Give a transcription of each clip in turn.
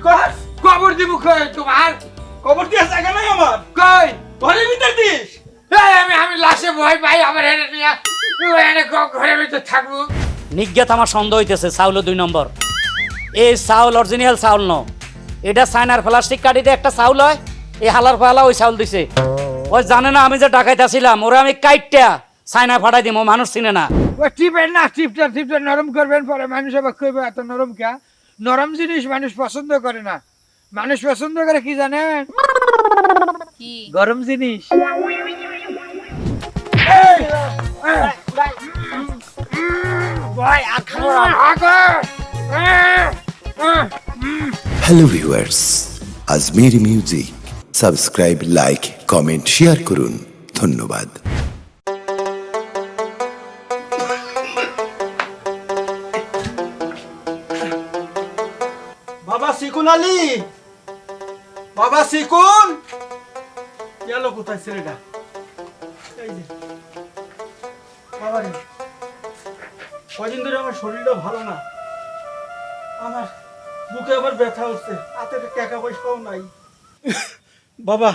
কস? কবর দিব কই তোমার? কবর দিয়ে জায়গা নাই আমার। কই ঘরের ভিতর দিস। এই আমি লাশে ভয় পাই আমার এনে নিয়া এনে ঘরের ভিতর থাকবো। নিজ্ঞাত আমার সন্দেহ হইতেছে চাউল 2 নম্বর। এই চাউল অরিজিনাল চাউল ন, এটা চায়নার প্লাস্টিক কাটিতে একটা চাউল হয়, এই হালার ফালা ওই চাউল দিছে। ওই জানে না আমি যে ডাকাইতে ছিলাম, ওরা আমি কাইটটা চায়না ফাটাই দিম, ও মানুষ চিনে না। ওই টিপেন না, টিপটা নরম করবেন, পরে মানুষ আবার কইবে এত নরম কে? নরম জিনিস মানুষ পছন্দ করে না, মানুষ পছন্দ করে কি জানেন? কি গরম জিনিস। Hello viewers, Ajmeri music subscribe, like, comment, share করুন। ধন্যবাদ। বাবা সিকুন আলী, বাবা সিকুন গেল কোথায় ছেলেটা? এই যে বাবা রে, কদিন ধরে আমার শরীরটা ভালো না, আমার বুকে আবার ব্যথা হচ্ছে, হাতে টাকা পয়সাও নাই। বাবা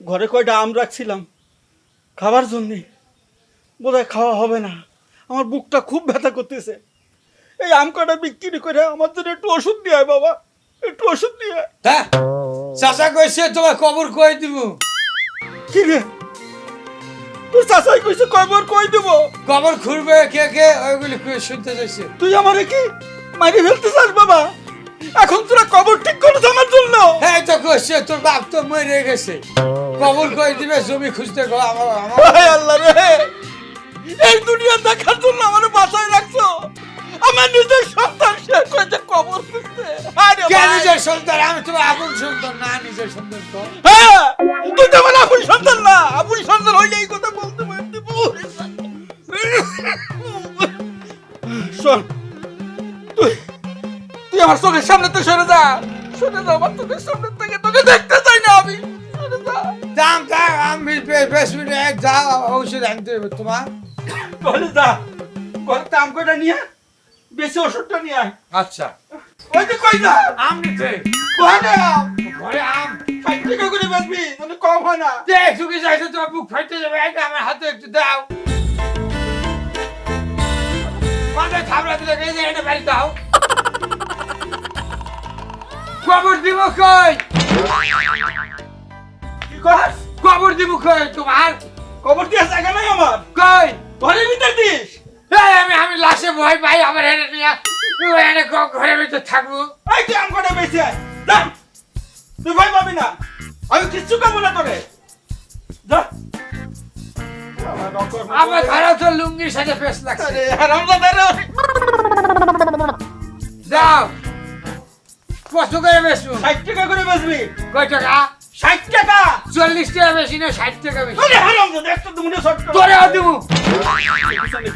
ঘরে কয়টা আম রাখছিলাম খাবার জন্যে, বোধহয় খাওয়া হবে না, আমার বুকটা খুব ব্যথা করতেছে। এই আম কটা বিক্রি করে আমার জন্য একটু ওষুধ দিয়ে আয় বাবা, একটু ওষুধ দিয়ে আয়। হ্যাঁ চাচা কইছে তোমার কবর কই দিব। কি রে, তোর চাচাই কইছে কয়বার কই দেব? কবর খুঁড়বে কে কে ওইগুলি শুনতে চাইছে। তুই আমারে কি মারি ফেলতে চাস বাবা? এখন তোরা কবর ঠিক করিস আমার জন্য? হ্যাঁ তো কইছে তোর বাপ তো মরে গেছে, কবর কই দিবে জমি খুঁজতে গো আমার। হায় আল্লাহ রে, এই দুনিয়া দেখার জন্য আমার বাঁচায় রাখছো, আমার নিজের সন্তান সে কইছে কবর খুঁজতে। আরে কে ভাই, নিজের সন্তান? আমি তোমার আপন সন্তান না, নিজের সন্তান তো। হ্যাঁ তুই তো আমার আপন সন্তান না, আপন সন্তান হইলে এই কথা বলতে পারতি। শোন, তুই আমার চোখের সামনে তো সরে যা, সরে যা আমার চোখের সামনে থেকে, তোকে দেখতে চাই না আমি, সরে যা। দাম আমি বেশ মিনিট এক যা ঔষধ আনতে হবে তোমার। তাহলে যা, ঘরে দাম কয়টা নিয়ে বেশি ওষুধটা নিয়ে আয়। আচ্ছা ওই যে কই যা আম নিতে ঘরে আম, ঘরে আম 60 টাকা করে বেচবি, তাহলে কম হয় না। দেখ শুকে যাইছে তোমার বুক ফাইটে যাবে, এটা আমার হাতে একটু দাও। মাথায় থাবড়া দিলে এই যে এটা বাড়ি দাও। কবর দিব কই? কি কস? কবর দিব কই তোমার? কবর দিয়ে জায়গা নাই আমার, কই ঘরের ভিতর দিস। এই আমি লাশে ভয় পাই আমার এনে নিয়া এনে ঘরের ভিতর থাকবো। এই তুই আম কটা বেশি আয়, যা, তুই ভয় পাবি না, আমি কিচ্ছু খাবো না তোরে, যা। আমার ঘরে তো লুঙ্গির সাথে পেশ লাগছে। আরে হারামজাদা রে, যাও কষ্ট করে বেশু। 60 টাকা করে বেচবি। কয় টাকা? 60 টাকা। 40 টাকা বেশি না 60 টাকা বেশি। আরে হারামজাদা, একটা দুমুনে শর্ট তোরে দেবো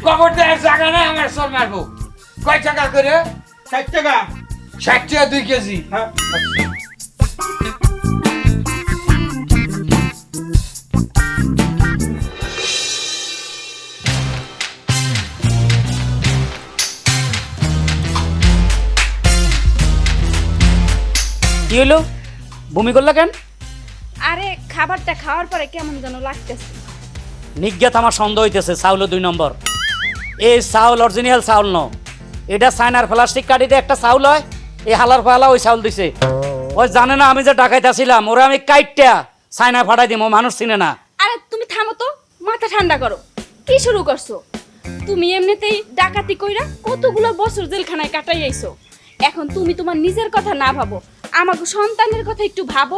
কবর দেওয়ার জায়গা নাই, আমার সর মারবো। কয় টাকা করে? 60 টাকা। 60 টাকা 2 কেজি। হ্যাঁ কি হলো, বমি করলা কেন? আরে খাবারটা খাওয়ার পরে কেমন যেন লাগতেছে। নিজ্ঞাত আমার সন্দেহ হইতেছে চাউল 2 নম্বর। এই চাউল অরিজিনাল চাউল ন, এটা চায়নার প্লাস্টিক কাটিতে একটা চাউল হয়, এই হালার ফালা ওই চাউল দিছে। ওই জানে না আমি যে ডাকাইতে ছিলাম, ওরা আমি কাইটটা চায়না ফাটাই দিম, ও মানুষ চিনে না। আরে তুমি থামো তো, মাথা ঠান্ডা করো। কি শুরু করছো? তুমি এমনিতেই ডাকাতি কইরা কতগুলো বছর জেলখানায় কাটাই আইছো। এখন তুমি তোমার নিজের কথা না ভাবো, আমাকে সন্তানের কথা একটু ভাবো।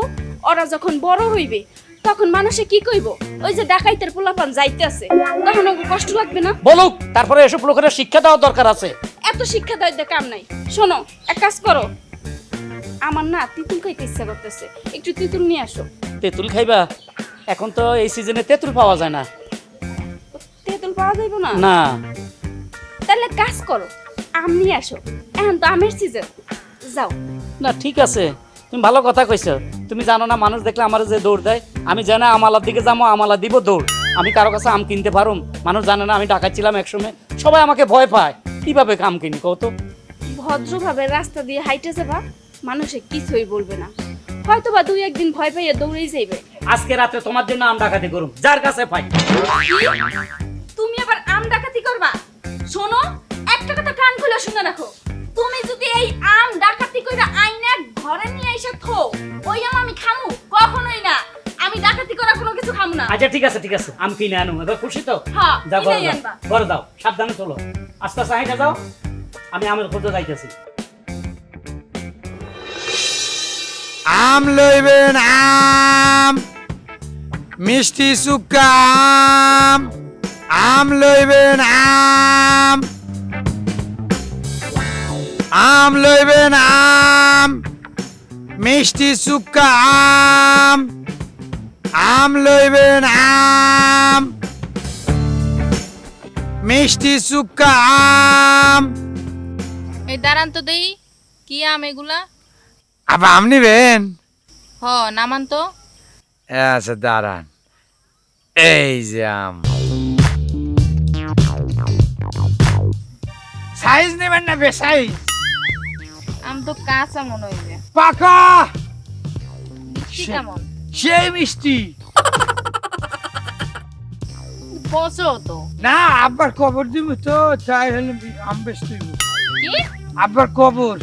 ওরা যখন বড় হইবে তখন মানুষে কি কইব? ওই যে ডাকাইতের পোলাপান যাইতে আছে, তখন ওকে কষ্ট লাগবে না? বলুক, তারপরে এসব লোকের শিক্ষা দেওয়ার দরকার আছে। এত শিক্ষা দেওয়ার কাম নাই। শোনো, এক কাজ করো, আমার না তিতুল খাইতে ইচ্ছা করতেছে, একটু তিতুল নিয়ে আসো। তেঁতুল খাইবা? এখন তো এই সিজনে তেঁতুল পাওয়া যায় না। তেঁতুল পাওয়া যাইব না? না। তাহলে কাজ করো, আম নিয়ে আসো, এখন তো আমের সিজন। যাও। না ঠিক আছে, তুমি ভালো কথা কইছো। তুমি জানো না মানুষ দেখলে আমার যে দৌড় দেয়, আমি জানি আমালার দিকে যাবো, আমালা দিব দৌড়। আমি কারো কাছে আম কিনতে পারুম? মানুষ জানে না আমি ডাকাচ্ছিলাম একসময়, সবাই আমাকে ভয় পায়। কিভাবে আম কিনি কত? ভদ্রভাবে রাস্তা দিয়ে হাইটে যাবা, মানুষে কিছুই বলবে না, হয়তো বা 2-1 দিন ভয় পাইয়া দৌড়েই যাইবে। আজকে রাতে তোমার জন্য আম ডাকাতি করুম, যার কাছে পাই। কি? তুমি আবার আম ডাকাতি করবা? শোনো, একটা কথা কান খুলে শুনে রাখো, তুমি যদি এই আম ডাকাতি কইরা আইনা ঘরে নিয়ে এসে থো, ওই আম আমি খামু? কখনোই না। আমি ডাকাতি করা কোনো কিছু খামু না। আচ্ছা ঠিক আছে ঠিক আছে, আম কিনে আনো। এবার খুশি তো? হ্যাঁ, যাও ঘরে কিনেই যাও, আনবা। ঘরে যাও, সাবধানে চলো, আস্তে আস্তে হাইটা যাও, আমি আমের খোঁজে যাইতেছি। আম লইবেন, আম মিষ্টি সুক্কা আম, আম লইবেন, আম আম লইবেন, আম মিষ্টি সুক্কা আম, আম লইবেন, আম মিষ্টি সুক্কা আম। এই দাঁড়ান তো দেই, কি আম এগুলা? আবার আম নিবেন? হ, নামান তো। আচ্ছা দাঁড়ান, এই যে আম। সাইজ নেবেন না বে সাইজ? আম তো কাঁচা মনে হইছে। পাকা মিষ্টি কেমন? সেই মিষ্টি। পচো তো। না আব্বার কবর দিব তো, চাই হলে আম বেচতে দিব। কি? আব্বার কবর।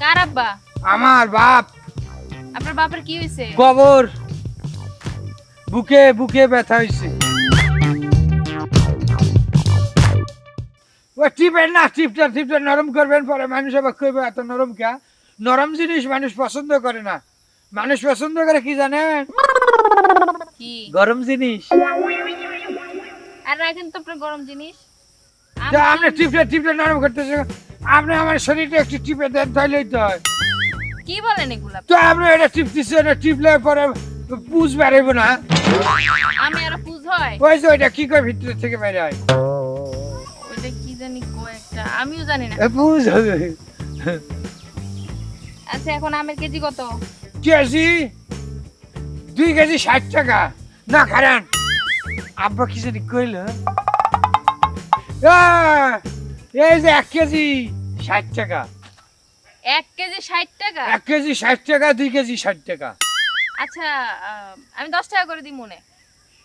কার আব্বা? আমার বাপ। আপনার বাপের কি হইছে? কবর, বুকে বুকে ব্যথা হইছে। ও টিপেন না, টিপটা নরম করবেন, পরে মানুষ আবার কইবে এত নরম কে? নরম জিনিস মানুষ পছন্দ করে না, মানুষ পছন্দ করে কি জানেন? কি? গরম জিনিস। আর রাখেন তো আপনার গরম জিনিস। আম তা কি? আপনি টিপটা নরম করতেছে, আপনি আমার শরীরটা একটু টিপে দেন, তাইলেই তো হয়। কি বলেন এগুলা? তো আপনি এটা টিপতেছে, এটা টিপলে পরে পুষ বেরোব না। আমি আরো পুজ হয়? ওই যে ওইটা কি করে ভিতর থেকে বের হয়? ওইটা কি জানি কয় একটা, আমিও জানি না। পুষ হবে। আচ্ছা এখন আমের কেজি কত? কেজি 2 কেজি 60 টাকা। না খারান, আব্বা কি জানি কইল, এই যে 1 কেজি 60 টাকা। 1 কেজি 60 টাকা? 1 কেজি 60 টাকা, 2 কেজি 60 টাকা। আচ্ছা আমি 10 টাকা করে দিই মনে।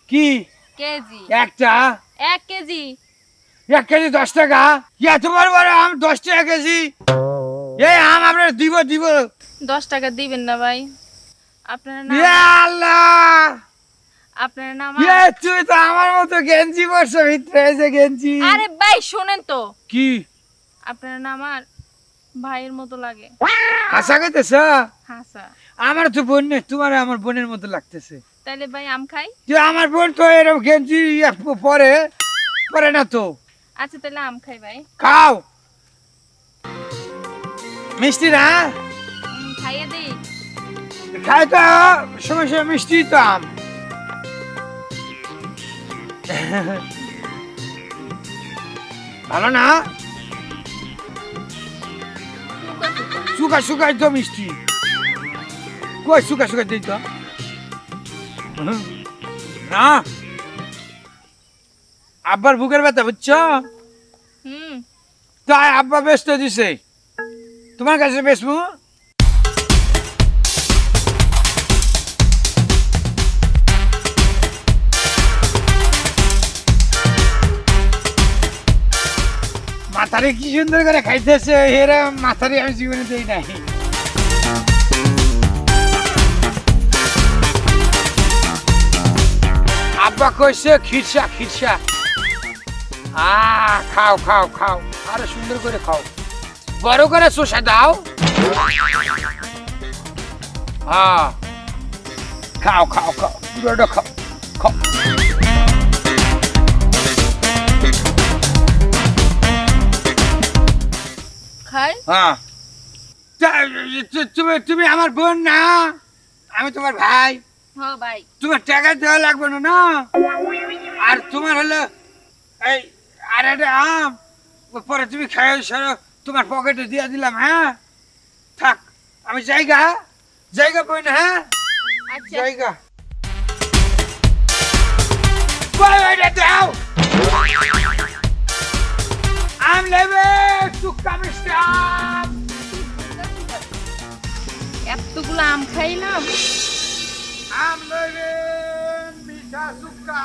কি কেজি? একটা? 1 কেজি। 1 কেজি 10 টাকা? এত বড় বড় আম 10 টাকা কেজি? এই আম আমরা দিব 10 টাকা দিবেন না ভাই? আপনার নাম? ইয়া আল্লাহ, আপনার নাম? তুই তো আমার মতো গেঞ্জি পরছ ভিতরে, এই যে গেঞ্জি। আরে ভাই শোনেন তো, কি আপনার নাম আমার ভাইয়ের মতো লাগে। হাসা কইতেছ? হাসা। আমার তো বোন নেই, তোমার আমার বোনের মতো লাগতেছে। তাইলে ভাই আম খাই? যে আমার বোন তো এরকম গেঞ্জি পরে না তো। আচ্ছা তাহলে আম খাই ভাই। খাও, মিষ্টি না খাইয়ে দিই। খাই তো, সময় সময় মিষ্টি তো আম। ভালো না? শুকাই তো মিষ্টি, কই শুকাই দিই তো না। আব্বার বুকের ব্যথা বুঝছো? তাই আব্বা ব্যস্ত দিছে, তোমার কাছে বেচবো। মাথারে কি সুন্দর করে খাইতেছে, এরা মাথারে আমি জীবনে দেই নাই। আব্বা কইছে খিরসা। খাও, আরে সুন্দর করে খাও, বড় করে শসা দাও। হ্যাঁ খাও, পুরোটা খাও। খাই? হ্যাঁ, তুমি আমার বোন না, আমি তোমার ভাই। হ্যাঁ ভাই। তোমার টাকা দেওয়া লাগবে না। আর তোমার হলো এই আর একটা আম, পরে তুমি খাই তোমার পকেটে দিয়ে দিলাম। হ্যাঁ থাক, আমি জায়গা পাই না। হ্যাঁ আচ্ছা জায়গা কই, ওইটা দাও। আম নেবে, শুক্কা মিষ্টি আম। এতগুলো আম খাইলাম। আম লইবেন মিঠা সুক্কা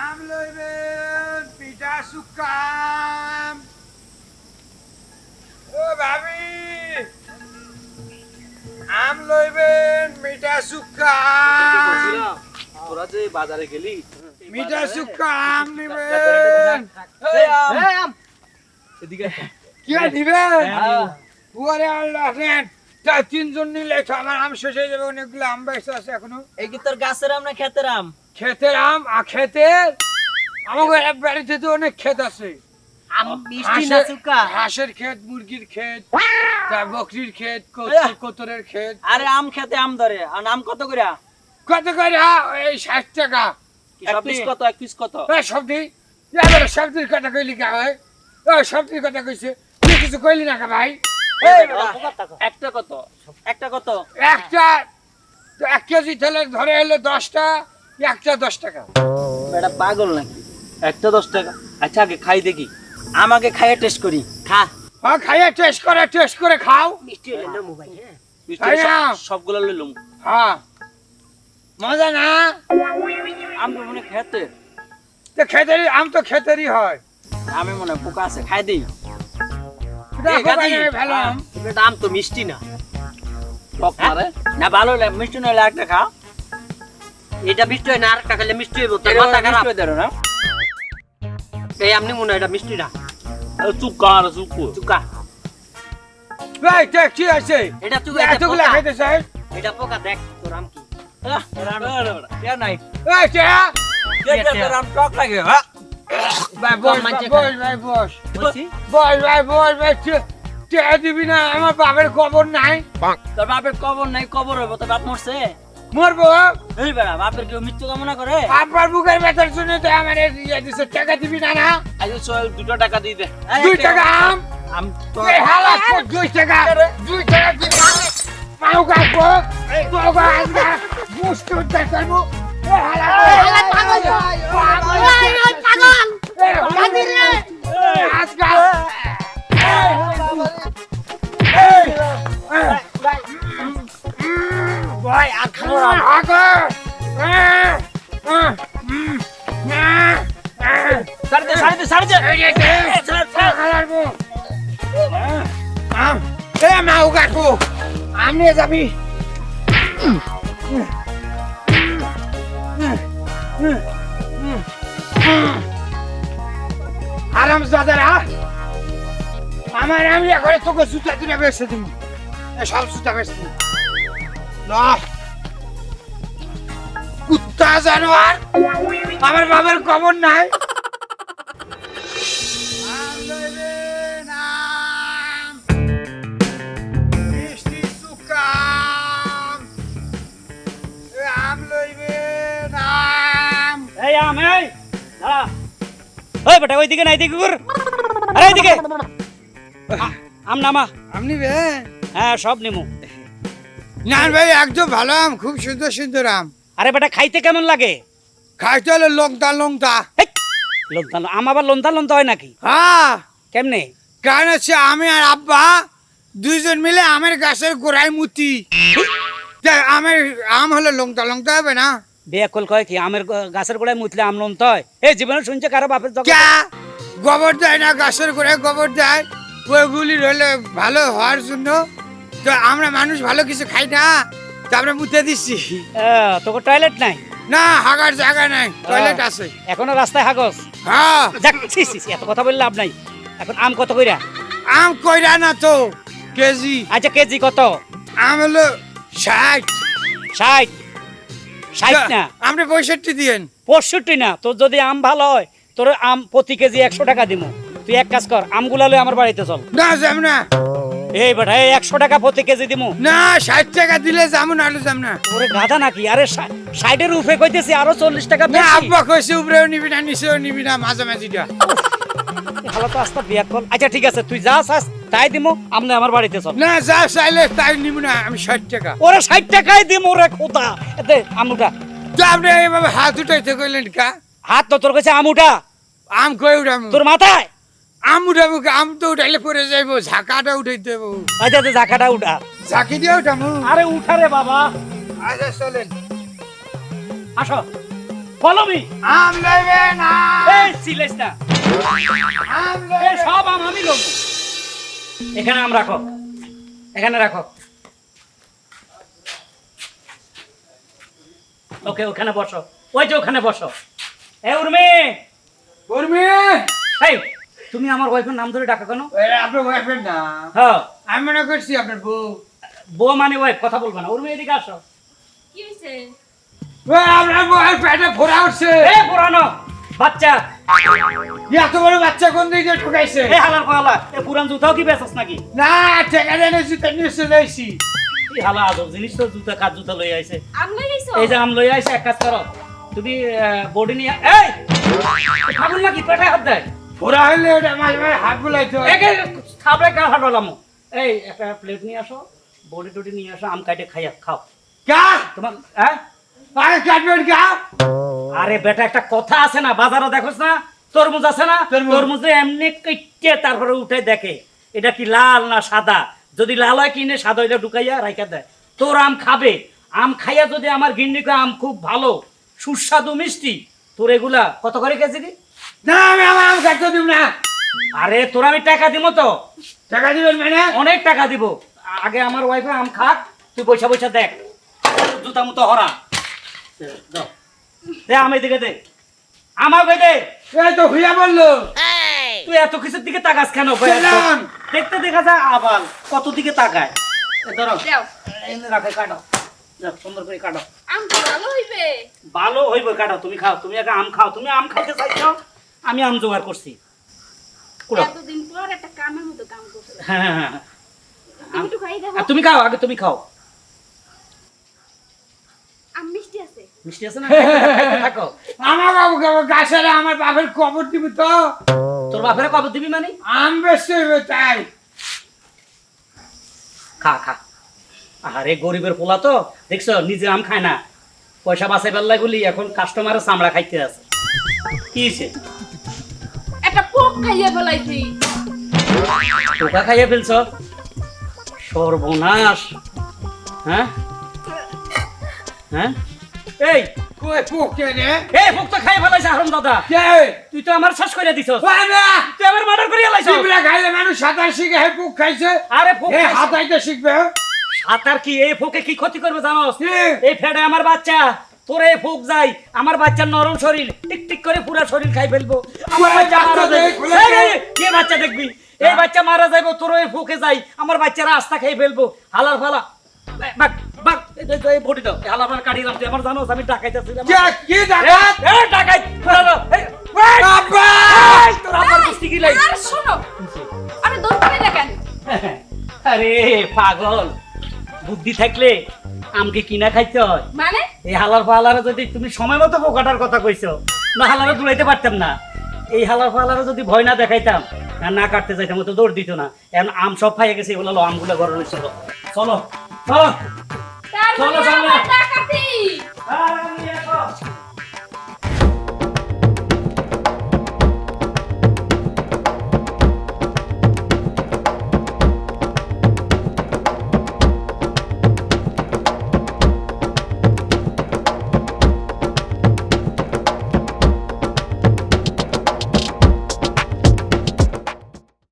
আম লইবেন পিঠা সুক্কা ও ভাবি আম লইবেন মিঠা সুক্কা তোরা যে বাজারে গেলি মিঠা সুক্কা আম নিবেন এদিকে কি দিবেন ওরে আল্লাহ রেন তা তিনজন নিলে তো আমার আম শেষ হয়ে যাবে অনেকগুলো আম বেঁচে আছে এখনো এই কি তোর গাছের আম না ক্ষেতের আম? ক্ষেতের আম আর ক্ষেতের আমাদের এক বাড়িতে তো অনেক ক্ষেত আছে আম মিষ্টি না সুকা? হাঁসের ক্ষেত মুরগির ক্ষেত তার বকরির ক্ষেত কোতরের ক্ষেত আরে আম খেতে আম ধরে। আর আম কত করে? কত করে এই 60 টাকা এক পিস কত? এক পিস কত? এই সবজি এবারে সবজির কথা কইলি কা হয় ওই সবজির কথা কইছে তুই কিছু কইলি না কা ভাই এই বেটা, একটা কত? একটা কত? একটা তো 1 কেজি তেলে ধরে হলো 10টা একটা 10 টাকা বেটা পাগল নাকি? একটা 10 টাকা আচ্ছা আগে খাই দেখি আমাকে খাইয়ে টেস্ট করি। খা। হ্যাঁ খাইয়ে টেস্ট করে খাও মিষ্টি হলে না মোবাইল। হ্যাঁ তাই না? সবগুলো লইলাম হ্যাঁ মজা না আম তো মনে খেতে। তো খেতেরই আম তো খেতেরই হয় আমি মনে হয় পোকা আছে, খাই দিই। দেখো গাদি, ভাই, ভালো আম বেটা আম তো মিষ্টি না। টক মারে না ভালো লাগে, মিষ্টি নইলে আরেকটা খা। এটা মিষ্টি হয় না, আরেকটা খেলে মিষ্টি হইব। তোর মাথা খারাপ। না এই আমনি মনে হয় এটা মিষ্টি না, চুক্কা আর চুক্কু চুকা। ভাই দেখ কি আছে এটা চুকা, এতগুলা খাইতে চাই এটা পোকা। দেখ তোর আম কি। আহ, নাই এই চেয়া তোর আম টক লাগে হ্যাঁ ভাই বস মানছে বস ভাই বস বলছি, বস ভাই চেয়া দিবি না আমার বাপের খবর নাই তোর বাপের কবর নাই, কবর হইব। তোর বাপ মরছে। মরবো এই বেড়া, বাপের কেউ মৃত্যু কামনা করে? আব্বার বুকের ব্যথার শুনে তো আমার ইয়ে দিছে টাকা দিবি না না আজ চল 2 টাকা দিয়ে দে 2 টাকা আম আম তো এই হালা 2 টাকা দিবি মাও কাটবো তোর আজকে মুস্ত দেখাবো এই হালা পাগল আজকে ভাই আর খাবো না। সাড়ে মাও কাটবো আম নিয়ে যাবি আরাম দাদারা আমার আমি এখন তোকে জুতা দিনে বেসে দিব সব জুতা বেসে দিব কুত্তা জানোয়ার আমার বাবার খবর নাই মিষ্টি সুক্কা আম লইবেন আম এই আম এই দাঁড়া ওই বেটা ওইদিকে না এইদিকে ঘুর আরে এইদিকে আম নামা আম নিবেন হ্যাঁ সব নিমু না ভাই একদম ভালো আম খুব সুন্দর সুন্দর আম আরে বেটা খাইতে কেমন লাগে খাইতে হলে লঙ্কা লন্তা আম আবার লন্তা হয় নাকি হ্যাঁ কেমনে কারণ হচ্ছে আমি আর আব্বা দুইজন মিলে আমের গাছের গোড়ায় মুতি আমের আম হলে লঙ্কা হবে না বেয়াকল কয় কি আমের গাছের গোড়ায় মুতলে আম লন্তা হয় এই জীবনে শুনছে কারো বাপের জগৎ ক্যা গোবর দেয় না গাছের গোড়ায় গোবর দেয় ওইগুলি হলে ভালো হওয়ার জন্য তো আমরা মানুষ ভালো কিছু খাই না তো আমরা মুতে দিচ্ছি তোকে টয়লেট নাই না হাগার জায়গা নাই টয়লেট আছে এখনো রাস্তায় হাগস হ্যাঁ যাক ছি, এত কথা বললে লাভ নাই এখন আম কত কইরা আম কইরা না তো কেজি আচ্ছা কেজি কত আম হলো 60 60 না আপনি 65 দিয়েন 65 না তোর যদি আম ভালো হয় তোর আম প্রতি কেজি 100 টাকা দিমু তুই এক কাজ কর আমগুলা লই আমার বাড়িতে চল না যাম না এই বেটা এই 100 টাকা প্রতি কেজি দিমু না 60 টাকা দিলে যাবো না যাম না ওরে গাধা নাকি আরে 60 এর উপরে কইতেছি আরো 40 টাকা না বেশি আব্বা কইছে উপরেও নিবি না নিচেও নিবি না মাঝামাঝিটা হালা তো আস্তা বিয়া কল আচ্ছা ঠিক আছে তুই যা চাস তাই দিমু আমনে আমার বাড়িতে চল না যা চাইলে তাই নিব না আমি 60 টাকা ওরে 60 টাকাই দিমু রে খোদা এতে আমুটা তো আপনি এইভাবে হাত উঠাইতে কইলেন কা হাত তো তোর কাছে আমুটা আম কই উঠাম তোর মাথায় আম উঠাবো আম তো উঠাইলে পরে যাইবো ঝাঁকাটা উঠাই দেবো আচ্ছা তো জাকাটা উঠা ঝাঁকি দিয়ে উঠামু আরে উঠা রে বাবা আচ্ছা চলেন আসো ফলো মি আম লইবে না এই সিলেস না আম এই লইবে সব আম আমি লব এখানে আম রাখো এখানে রাখো ওকে ওখানে বসো ওই যে ওখানে বসো এ উর্মি উর্মি এই তুমি আমার ওয়াইফের নাম ধরে ডাকা কেন ওই আপনার ওয়াইফের না হ্যাঁ আমি মনে করছি আপনার বউ বউ মানে ওয়াইফ কথা বলবে না উর্মি এদিকে আসো কি হইছে ওই আপনার বউয়ের পেটে ফোড়া উঠছে এ পুরানো বাচ্চা এত বড় বাচ্চা কোন দিকে ঠুকাইছে এ হালার পালা এ পুরান জুতাও কি বেচছ নাকি না ঠেকা এনেছি তাই নিয়ে চলে আইছি এই হালা আজব জিনিস তো জুতা কাজ জুতা লই আইছে আম লই আইছো এই যে আম লই আইছে এক কাজ করো তুমি বডি নিয়ে এই খাবুন নাকি পেটে হাত দেয় ফোড়া হইলে ওটা মাঝে মাঝে হাত বুলাইতে হয় একে খাবে কার হাঁটালাম এই একটা প্লেট নিয়ে আসো বডি টডি নিয়ে আসো আম কাটে খাইয়া খাও কা তোমার হ্যাঁ আরে কাটবেন কা আরে বেটা একটা কথা আছে না বাজারে দেখোস না তরমুজ আছে না তরমুজ। তরমুজে এমনি কেটে তারপরে উঠে দেখে এটা কি লাল না সাদা যদি লাল হয় কিনে সাদা হইলে ঢুকাইয়া রাইখা দেয় তোর আম খাবে আম খাইয়া যদি আমার গিন্নিকে আম খুব ভালো সুস্বাদু মিষ্টি তোর এগুলা কত করে কেজি দি না আমি আমার আম কাটতে দিব না আরে তোর আমি টাকা দিব তো টাকা দিবেন মানে অনেক টাকা দিব আগে আমার ওয়াইফে আম খাক তুই পয়সা পয়সা দেখ জুতা মতো হরা দাও। দে আমি দিকে দে আমাকে দে এই তো হইয়া বললো তুই এত কিছুর দিকে তাকাস কেন কেন? দেখতে দেখা যায় আবার কত দিকে তাকায় এ ধরো দাও এনে রাখে কাটো যাও সুন্দর করে কাটো আম তো ভালো হইবে ভালো হইব কাটো তুমি খাও তুমি আগে আম খাও তুমি আম খাইতে চাইছো আমি আম জোগাড় করছি কুড়ো। এতদিন পর একটা কামের মতো কাম করছো হ্যাঁ হ্যাঁ হ্যাঁ তুমি একটু খাই দেখো আর তুমি খাও আগে তুমি খাও আম মিষ্টি আছে মিষ্টি আছে না খাইতে থাকো আমার বাবু গাছের আমার বাপের কবর দিব তো তোর বাপের কবে দিবি মানে আম বেশি হইবে তাই খা খা আরে গরিবের পোলা তো দেখছো নিজে আম খায় না পয়সা বাঁচাই পারলাই বলি এখন কাস্টমারের চামড়া খাইতে আছে কি হয়েছে একটা পোক খাইয়া ফেলাইছি পোকা খাইয়ে ফেলছ সর্বনাশ হ্যাঁ হ্যাঁ এই কই পোকে রে এই পোক তো খাইয়ে ফেলাইছে হারাম দাদা কে তুই তো আমার শেষ করে দিছস ওই না তুই আমার মার্ডার করে লাইছস চিবড়া খাইলে মানুষ সাঁতার শিখে হে পোক খাইছে আরে পোক হে খাইছে। হাতাইতে শিখবে সাঁতার কি এই পোকে কি ক্ষতি করবে জানোস কি? এই ফেডে আমার বাচ্চা তোর এই পোক যাই আমার বাচ্চার নরম শরীর টিক টিক করে পুরো শরীর খাই ফেলবো আমার ওই বাচ্চা মারা বাচ্চা যাবে দেখ, খুলে এই, দে। এই, কে বাচ্চা দেখবি এই বাচ্চা মারা যাইবো তোর এই পোকে যাই আমার বাচ্চারা আস্তা খাই ফেলবো হালার ফালা বাক বাক এই বডি দাও এই হালার ফালা কাটিয়ে দাও তুই আমার জানোস আমি ডাকাইতেছিলাম কে কি ডাকাত এই ডাকাই বাবা তোর আমার কুস্তি কি লাই আর শোনো আরে দোকানে দেখেন আরে পাগল বুদ্ধি থাকলে আমকে কিনা খাইতে হয় মানে এই হালার ফালারে যদি তুমি সময় মতো পোকাটার কথা কইছো না হালারে দৌড়াইতে পারতাম না এই হালার ফালারে যদি ভয় না দেখাইতাম আর না কাটতে যাইতাম তো দৌড় দিত না এখন আম সব খাইয়ে গেছে এগুলো লো আমগুলো ঘরে চলো চলো চলো তার চলো, মানে চলো। আমার ডাকাতি আরে